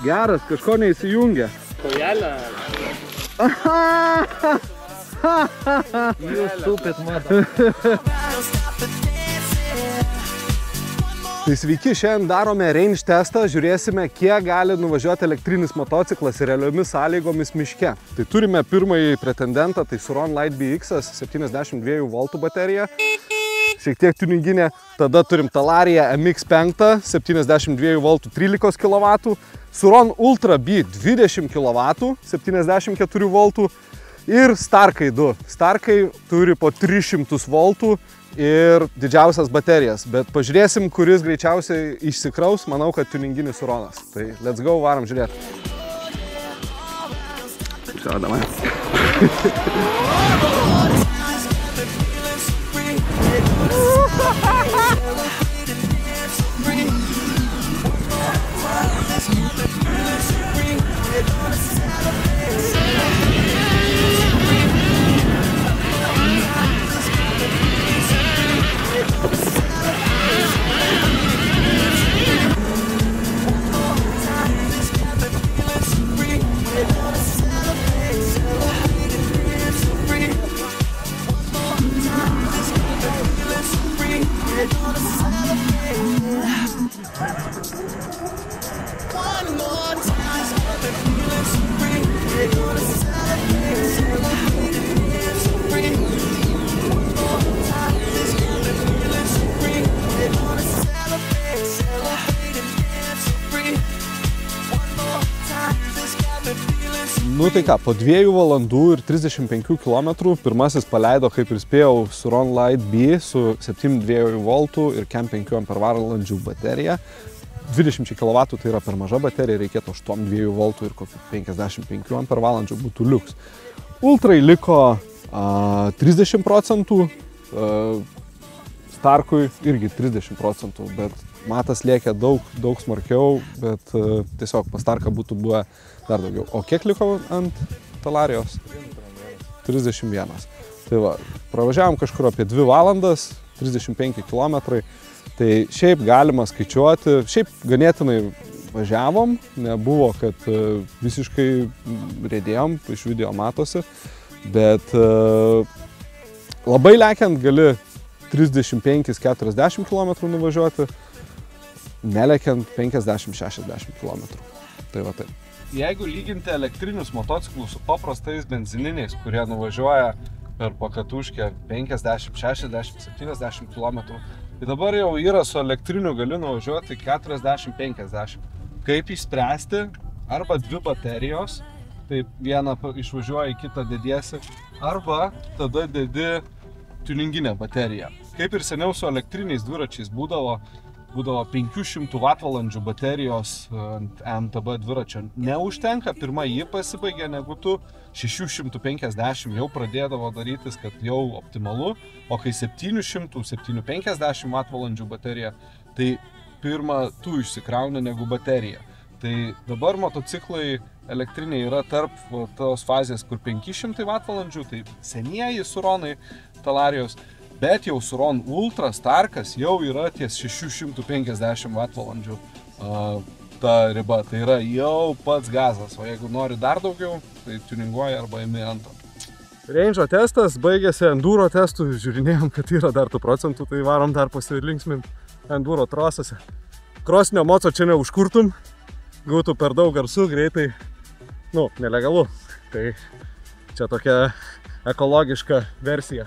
Geras, kažko neįsijungia. Kojelę. You stupid mother. Tai sveiki, šiandien darome range testą, žiūrėsime, kiek gali nuvažiuoti elektrinis motociklas realiomis sąlygomis miške. Tai turime pirmąjį pretendentą, tai Suron Light BX 72 V baterija, šiek tiek tuninginė. Tada turim Talaria MX5 72 V 13 kW, Suron Ultra B 20 kW 74 V ir Starkai 2. Starkai turi po 300 V ir didžiausias baterijas, bet pažiūrėsim, kuris greičiausiai išsikraus, manau, kad tuninginis Suronas. Tai let's go, varom žiūrėti. Все, давай. Nu tai ką, po 2 valandų ir 35 km pirmasis paleido, kaip ir spėjau, Suron Light B su 72 V ir Cam 5 Ah baterija. 20 kW tai yra per maža baterija, reikėtų 82 V ir kokį 55 Ah būtų liuks. Ultrai liko 30%, Starkui irgi 30%, bet matas lėkė daug smarkiau, bet tiesiog pas Starką būtų buvę dar daugiau. O kiek liko ant Talarijos? 31. Tai va, pravažiavom kažkur apie 2 valandas, 35 km. Tai šiaip galima skaičiuoti, šiaip ganėtinai važiavom, nebuvo, kad visiškai rėdėjom, iš video matosi, bet labai lekiant gali 35-40 km nuvažiuoti, nelekiant 50-60 km. Tai va taip. Jeigu lyginti elektrinius motociklus su paprastais benzininiais, kurie nuvažiuoja per pakatuškę 50, 60, 70 km, tai dabar jau yra su elektriniu gali nuvažiuoti 40-50. Kaip išspręsti? Arba 2 baterijos, tai vieną išvažiuoja, kitą dediesi, arba tada dedi tuninginę bateriją. Kaip ir seniau su elektriniais dviračiais būdavo 500 Wh baterijos ant MTB dviračio neužtenka, pirma jį pasibaigė, negu tu 650 jau pradėdavo darytis, kad jau optimalu, o kai 700-750 Wh baterija, tai pirma tu išsikrauni negu baterija. Tai dabar motociklai elektriniai yra tarp tos fazės, kur 500 Wh, tai senieji Suronai Talarijos, bet jau Suron Ultra Starkas jau yra ties 650 Wh ta riba, tai yra jau pats gazas, o jeigu nori dar daugiau, tai tuninguoji arba imi antą. Range'o testas baigėsi enduro testų, žiūrinėjom, kad yra dar tų procentų, tai varom dar pasilinksmint enduro trosose. Krosinio moco čia neužkurtum, gautų per daug garsų, greitai, nelegalu, tai čia tokia ekologiška versija.